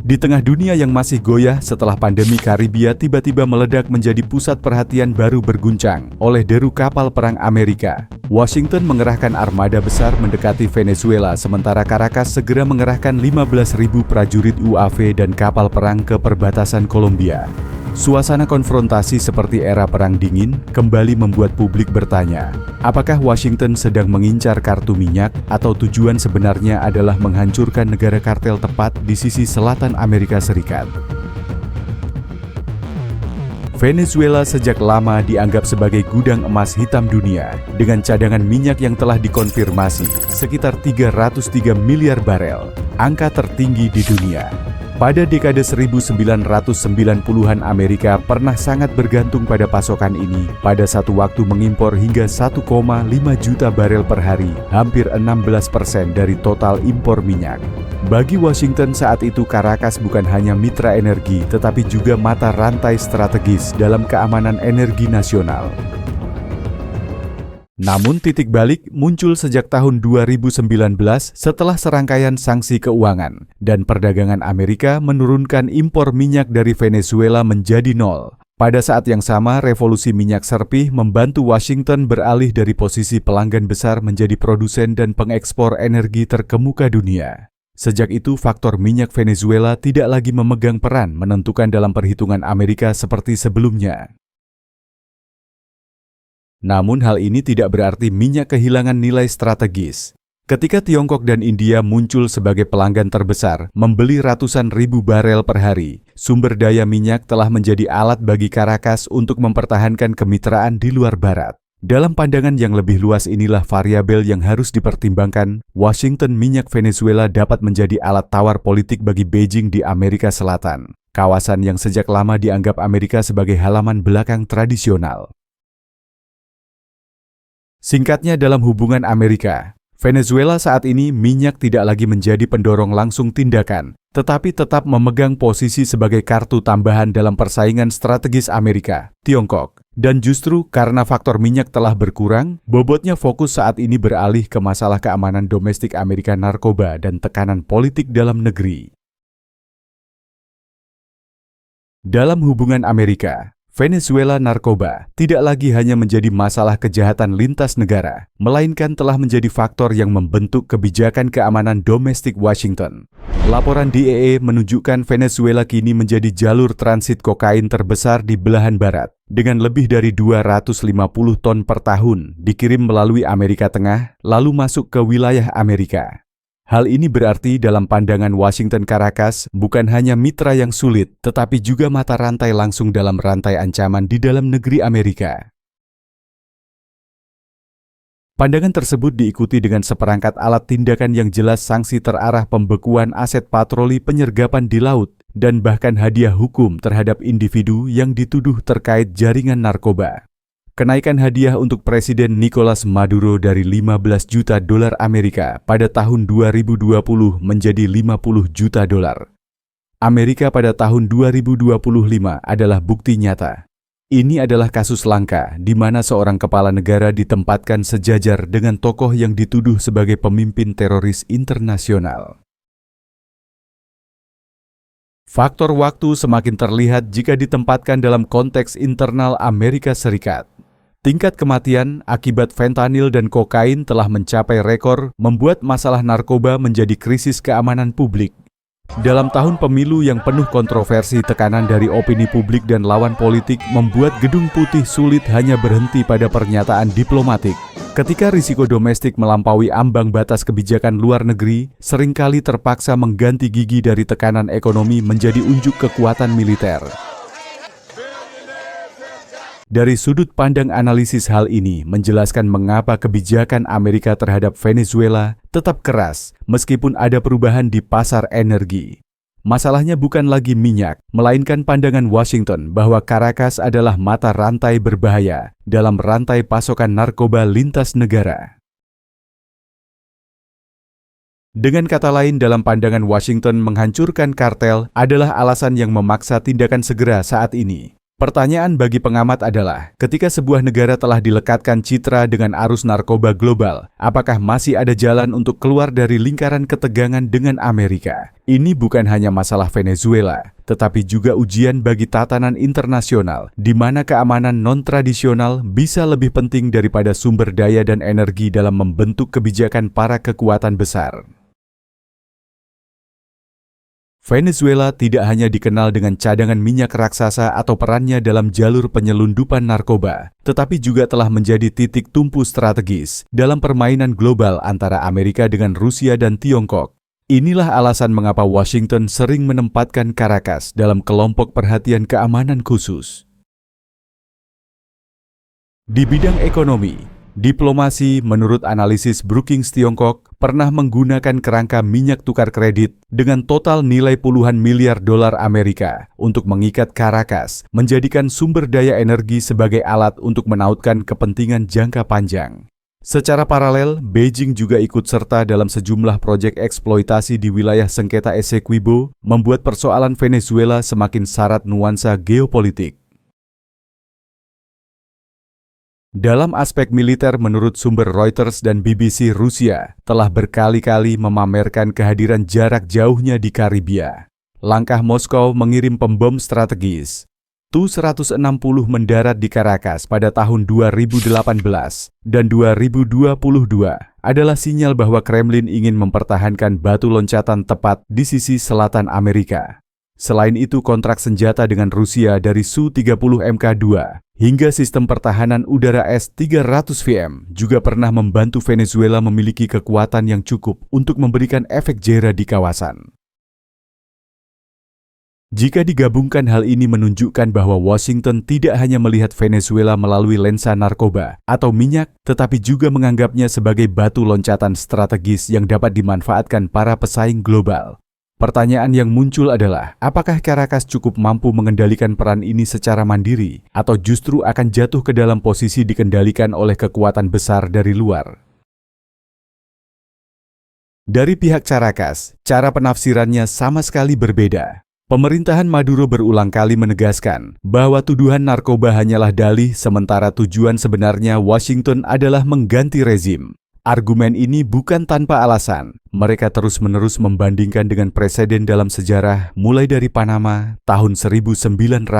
Di tengah dunia yang masih goyah setelah pandemi, Karibia tiba-tiba meledak menjadi pusat perhatian baru berguncang oleh deru kapal perang Amerika. Washington mengerahkan armada besar mendekati Venezuela, sementara Caracas segera mengerahkan 15.000 prajurit UAV dan kapal perang ke perbatasan Kolombia. Suasana konfrontasi seperti era Perang Dingin kembali membuat publik bertanya, apakah Washington sedang mengincar kartu minyak atau tujuan sebenarnya adalah menghancurkan negara kartel tepat di sisi selatan Amerika Serikat? Venezuela sejak lama dianggap sebagai gudang emas hitam dunia dengan cadangan minyak yang telah dikonfirmasi sekitar 303 miliar barel, angka tertinggi di dunia. Pada dekade 1990-an Amerika pernah sangat bergantung pada pasokan ini, pada satu waktu mengimpor hingga 1,5 juta barel per hari, hampir 16% dari total impor minyak. Bagi Washington saat itu, Caracas bukan hanya mitra energi tetapi juga mata rantai strategis dalam keamanan energi nasional. Namun titik balik muncul sejak tahun 2019 setelah serangkaian sanksi keuangan dan perdagangan Amerika menurunkan impor minyak dari Venezuela menjadi nol. Pada saat yang sama, revolusi minyak serpih membantu Washington beralih dari posisi pelanggan besar menjadi produsen dan pengekspor energi terkemuka dunia. Sejak itu, faktor minyak Venezuela tidak lagi memegang peran menentukan dalam perhitungan Amerika seperti sebelumnya. Namun hal ini tidak berarti minyak kehilangan nilai strategis. Ketika Tiongkok dan India muncul sebagai pelanggan terbesar, membeli ratusan ribu barel per hari, sumber daya minyak telah menjadi alat bagi Caracas untuk mempertahankan kemitraan di luar barat. Dalam pandangan yang lebih luas inilah variabel yang harus dipertimbangkan. Washington, minyak Venezuela dapat menjadi alat tawar politik bagi Beijing di Amerika Selatan, kawasan yang sejak lama dianggap Amerika sebagai halaman belakang tradisional. Singkatnya, dalam hubungan Amerika, Venezuela saat ini minyak tidak lagi menjadi pendorong langsung tindakan, tetapi tetap memegang posisi sebagai kartu tambahan dalam persaingan strategis Amerika, Tiongkok. Dan justru karena faktor minyak telah berkurang, bobotnya fokus saat ini beralih ke masalah keamanan domestik Amerika, narkoba, dan tekanan politik dalam negeri. Dalam hubungan Amerika, Venezuela, narkoba tidak lagi hanya menjadi masalah kejahatan lintas negara, melainkan telah menjadi faktor yang membentuk kebijakan keamanan domestik Washington. Laporan DEA menunjukkan Venezuela kini menjadi jalur transit kokain terbesar di belahan barat, dengan lebih dari 250 ton per tahun dikirim melalui Amerika Tengah, lalu masuk ke wilayah Amerika. Hal ini berarti dalam pandangan Washington, Caracas bukan hanya mitra yang sulit, tetapi juga mata rantai langsung dalam rantai ancaman di dalam negeri Amerika. Pandangan tersebut diikuti dengan seperangkat alat tindakan yang jelas, sanksi terarah, pembekuan aset patroli, penyergapan di laut, dan bahkan hadiah hukum terhadap individu yang dituduh terkait jaringan narkoba. Kenaikan hadiah untuk Presiden Nicolas Maduro dari 15 juta dolar Amerika pada tahun 2020 menjadi 50 juta dolar Amerika pada tahun 2025 adalah bukti nyata. Ini adalah kasus langka di mana seorang kepala negara ditempatkan sejajar dengan tokoh yang dituduh sebagai pemimpin teroris internasional. Faktor waktu semakin terlihat jika ditempatkan dalam konteks internal Amerika Serikat. Tingkat kematian akibat fentanyl dan kokain telah mencapai rekor, membuat masalah narkoba menjadi krisis keamanan publik. Dalam tahun pemilu yang penuh kontroversi, tekanan dari opini publik dan lawan politik membuat Gedung Putih sulit hanya berhenti pada pernyataan diplomatik. Ketika risiko domestik melampaui ambang batas kebijakan luar negeri, seringkali terpaksa mengganti gigi dari tekanan ekonomi menjadi unjuk kekuatan militer. Dari sudut pandang analisis, hal ini menjelaskan mengapa kebijakan Amerika terhadap Venezuela tetap keras meskipun ada perubahan di pasar energi. Masalahnya bukan lagi minyak, melainkan pandangan Washington bahwa Caracas adalah mata rantai berbahaya dalam rantai pasokan narkoba lintas negara. Dengan kata lain, dalam pandangan Washington, menghancurkan kartel adalah alasan yang memaksa tindakan segera saat ini. Pertanyaan bagi pengamat adalah, ketika sebuah negara telah dilekatkan citra dengan arus narkoba global, apakah masih ada jalan untuk keluar dari lingkaran ketegangan dengan Amerika? Ini bukan hanya masalah Venezuela, tetapi juga ujian bagi tatanan internasional, di mana keamanan non-tradisional bisa lebih penting daripada sumber daya dan energi dalam membentuk kebijakan para kekuatan besar. Venezuela tidak hanya dikenal dengan cadangan minyak raksasa atau perannya dalam jalur penyelundupan narkoba, tetapi juga telah menjadi titik tumpu strategis dalam permainan global antara Amerika dengan Rusia dan Tiongkok. Inilah alasan mengapa Washington sering menempatkan Caracas dalam kelompok perhatian keamanan khusus. Di bidang ekonomi, diplomasi menurut analisis Brookings Tiongkok pernah menggunakan kerangka minyak tukar kredit dengan total nilai puluhan miliar dolar Amerika untuk mengikat Caracas, menjadikan sumber daya energi sebagai alat untuk menautkan kepentingan jangka panjang. Secara paralel, Beijing juga ikut serta dalam sejumlah proyek eksploitasi di wilayah sengketa Essequibo, membuat persoalan Venezuela semakin syarat nuansa geopolitik. Dalam aspek militer, menurut sumber Reuters dan BBC, Rusia telah berkali-kali memamerkan kehadiran jarak jauhnya di Karibia. Langkah Moskow mengirim pembom strategis Tu-160 mendarat di Caracas pada tahun 2018 dan 2022 adalah sinyal bahwa Kremlin ingin mempertahankan batu loncatan tepat di sisi selatan Amerika. Selain itu, kontrak senjata dengan Rusia dari Su-30 Mk2 hingga sistem pertahanan udara S-300VM juga pernah membantu Venezuela memiliki kekuatan yang cukup untuk memberikan efek jera di kawasan. Jika digabungkan, hal ini menunjukkan bahwa Washington tidak hanya melihat Venezuela melalui lensa narkoba atau minyak, tetapi juga menganggapnya sebagai batu loncatan strategis yang dapat dimanfaatkan para pesaing global. Pertanyaan yang muncul adalah, apakah Caracas cukup mampu mengendalikan peran ini secara mandiri, atau justru akan jatuh ke dalam posisi dikendalikan oleh kekuatan besar dari luar? Dari pihak Caracas, cara penafsirannya sama sekali berbeda. Pemerintahan Maduro berulang kali menegaskan bahwa tuduhan narkoba hanyalah dalih, sementara tujuan sebenarnya Washington adalah mengganti rezim. Argumen ini bukan tanpa alasan. Mereka terus-menerus membandingkan dengan presiden dalam sejarah, mulai dari Panama tahun 1989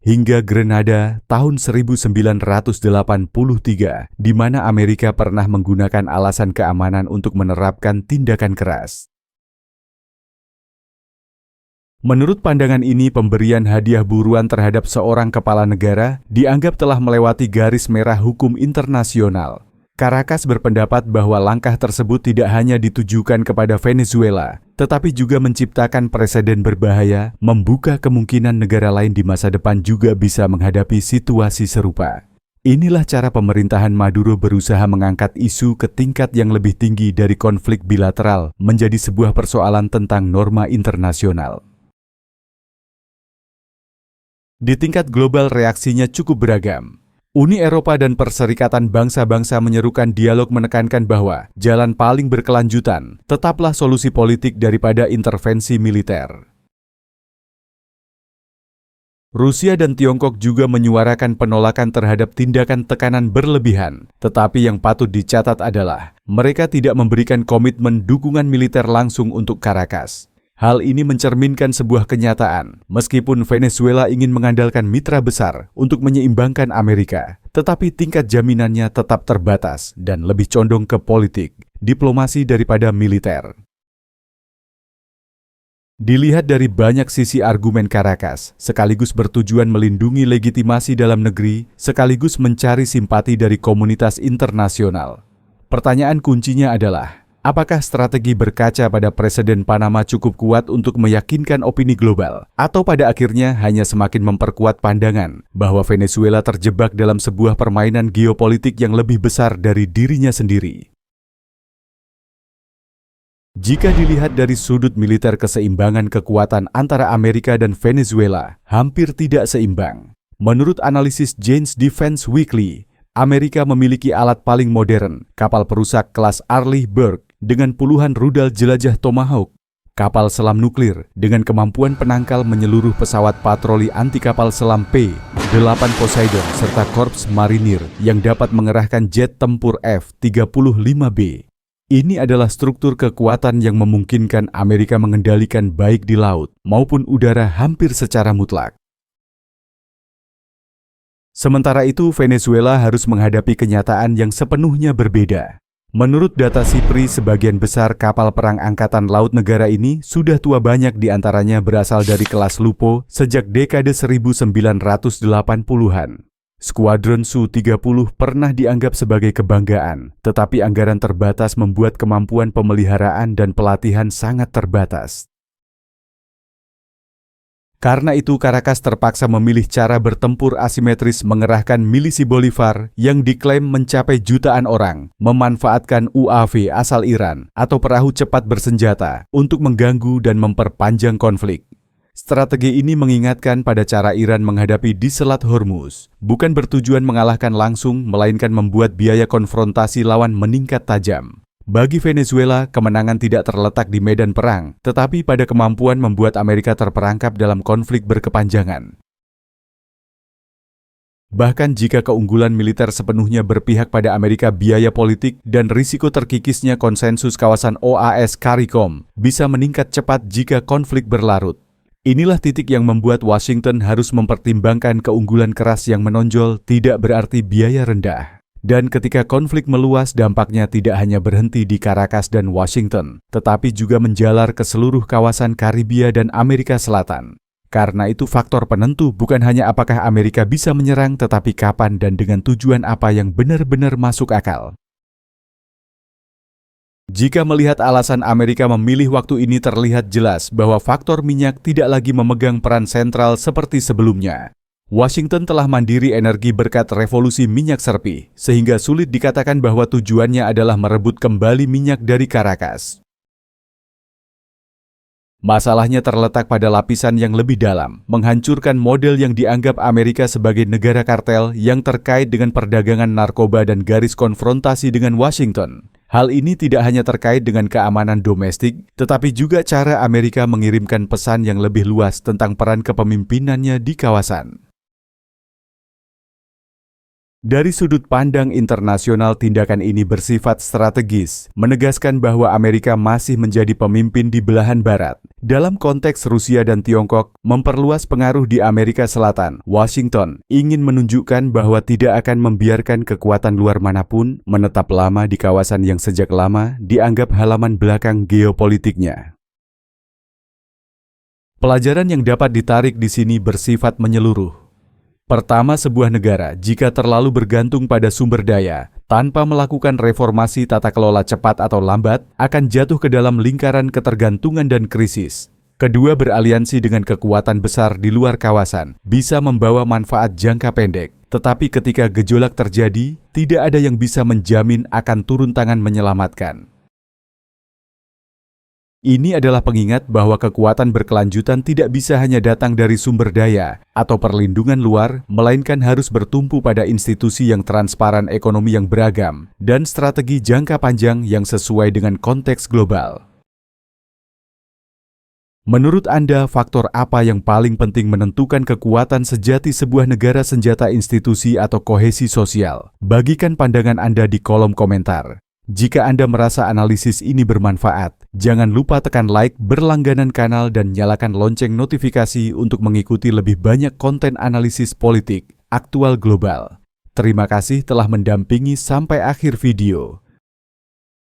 hingga Grenada tahun 1983, di mana Amerika pernah menggunakan alasan keamanan untuk menerapkan tindakan keras. Menurut pandangan ini, pemberian hadiah buruan terhadap seorang kepala negara dianggap telah melewati garis merah hukum internasional. Caracas berpendapat bahwa langkah tersebut tidak hanya ditujukan kepada Venezuela, tetapi juga menciptakan preseden berbahaya, membuka kemungkinan negara lain di masa depan juga bisa menghadapi situasi serupa. Inilah cara pemerintahan Maduro berusaha mengangkat isu ke tingkat yang lebih tinggi dari konflik bilateral menjadi sebuah persoalan tentang norma internasional. Di tingkat global, reaksinya cukup beragam. Uni Eropa dan Perserikatan Bangsa-Bangsa menyerukan dialog, menekankan bahwa jalan paling berkelanjutan tetaplah solusi politik daripada intervensi militer. Rusia dan Tiongkok juga menyuarakan penolakan terhadap tindakan tekanan berlebihan, tetapi yang patut dicatat adalah mereka tidak memberikan komitmen dukungan militer langsung untuk Caracas. Hal ini mencerminkan sebuah kenyataan, meskipun Venezuela ingin mengandalkan mitra besar untuk menyeimbangkan Amerika, tetapi tingkat jaminannya tetap terbatas dan lebih condong ke politik, diplomasi daripada militer. Dilihat dari banyak sisi, argumen Caracas sekaligus bertujuan melindungi legitimasi dalam negeri, sekaligus mencari simpati dari komunitas internasional. Pertanyaan kuncinya adalah, apakah strategi berkaca pada presiden Panama cukup kuat untuk meyakinkan opini global, atau pada akhirnya hanya semakin memperkuat pandangan bahwa Venezuela terjebak dalam sebuah permainan geopolitik yang lebih besar dari dirinya sendiri? Jika dilihat dari sudut militer, keseimbangan kekuatan antara Amerika dan Venezuela hampir tidak seimbang. Menurut analisis Jane's Defense Weekly, Amerika memiliki alat paling modern, kapal perusak kelas Arleigh Burke, dengan puluhan rudal jelajah Tomahawk. kapal selam nuklir dengan kemampuan penangkal menyeluruh pesawat patroli anti kapal selam P-8 Poseidon serta Korps Marinir yang dapat mengerahkan jet tempur F-35B. Ini adalah struktur kekuatan yang memungkinkan Amerika mengendalikan baik di laut maupun udara hampir secara mutlak. Sementara itu, Venezuela harus menghadapi kenyataan yang sepenuhnya berbeda. Menurut data SIPRI, sebagian besar kapal perang Angkatan Laut negara ini sudah tua, banyak diantaranya berasal dari kelas Lupo sejak dekade 1980-an. Skuadron Su-30 pernah dianggap sebagai kebanggaan, tetapi anggaran terbatas membuat kemampuan pemeliharaan dan pelatihan sangat terbatas. Karena itu, Caracas terpaksa memilih cara bertempur asimetris mengerahkan milisi Bolivar yang diklaim mencapai jutaan orang, memanfaatkan UAV asal Iran atau perahu cepat bersenjata untuk mengganggu dan memperpanjang konflik. Strategi ini mengingatkan pada cara Iran menghadapi di Selat Hormuz, bukan bertujuan mengalahkan langsung, melainkan membuat biaya konfrontasi lawan meningkat tajam. Bagi Venezuela, kemenangan tidak terletak di medan perang, tetapi pada kemampuan membuat Amerika terperangkap dalam konflik berkepanjangan. Bahkan jika keunggulan militer sepenuhnya berpihak pada Amerika, biaya politik dan risiko terkikisnya konsensus kawasan OAS CARICOM bisa meningkat cepat jika konflik berlarut. Inilah titik yang membuat Washington harus mempertimbangkan keunggulan keras yang menonjol tidak berarti biaya rendah. Dan ketika konflik meluas, dampaknya tidak hanya berhenti di Caracas dan Washington, tetapi juga menjalar ke seluruh kawasan Karibia dan Amerika Selatan. Karena itu, faktor penentu bukan hanya apakah Amerika bisa menyerang, tetapi kapan dan dengan tujuan apa yang benar-benar masuk akal. Jika melihat alasan Amerika memilih waktu ini, terlihat jelas bahwa faktor minyak tidak lagi memegang peran sentral seperti sebelumnya. Washington telah mandiri energi berkat revolusi minyak serpih, sehingga sulit dikatakan bahwa tujuannya adalah merebut kembali minyak dari Caracas. Masalahnya terletak pada lapisan yang lebih dalam, menghancurkan model yang dianggap Amerika sebagai negara kartel yang terkait dengan perdagangan narkoba dan garis konfrontasi dengan Washington. Hal ini tidak hanya terkait dengan keamanan domestik, tetapi juga cara Amerika mengirimkan pesan yang lebih luas tentang peran kepemimpinannya di kawasan. Dari sudut pandang internasional, tindakan ini bersifat strategis, menegaskan bahwa Amerika masih menjadi pemimpin di belahan barat. Dalam konteks Rusia dan Tiongkok memperluas pengaruh di Amerika Selatan, Washington ingin menunjukkan bahwa tidak akan membiarkan kekuatan luar manapun menetap lama di kawasan yang sejak lama dianggap halaman belakang geopolitiknya. Pelajaran yang dapat ditarik di sini bersifat menyeluruh. Pertama, sebuah negara jika terlalu bergantung pada sumber daya, tanpa melakukan reformasi tata kelola cepat atau lambat, akan jatuh ke dalam lingkaran ketergantungan dan krisis. Kedua, beraliansi dengan kekuatan besar di luar kawasan bisa membawa manfaat jangka pendek, tetapi ketika gejolak terjadi, tidak ada yang bisa menjamin akan turun tangan menyelamatkan. Ini adalah pengingat bahwa kekuatan berkelanjutan tidak bisa hanya datang dari sumber daya atau perlindungan luar, melainkan harus bertumpu pada institusi yang transparan, ekonomi yang beragam, dan strategi jangka panjang yang sesuai dengan konteks global. Menurut Anda, faktor apa yang paling penting menentukan kekuatan sejati sebuah negara, senjata, institusi, atau kohesi sosial? Bagikan pandangan Anda di kolom komentar. Jika Anda merasa analisis ini bermanfaat, jangan lupa tekan like, berlangganan kanal, dan nyalakan lonceng notifikasi untuk mengikuti lebih banyak konten analisis politik aktual global. Terima kasih telah mendampingi sampai akhir video.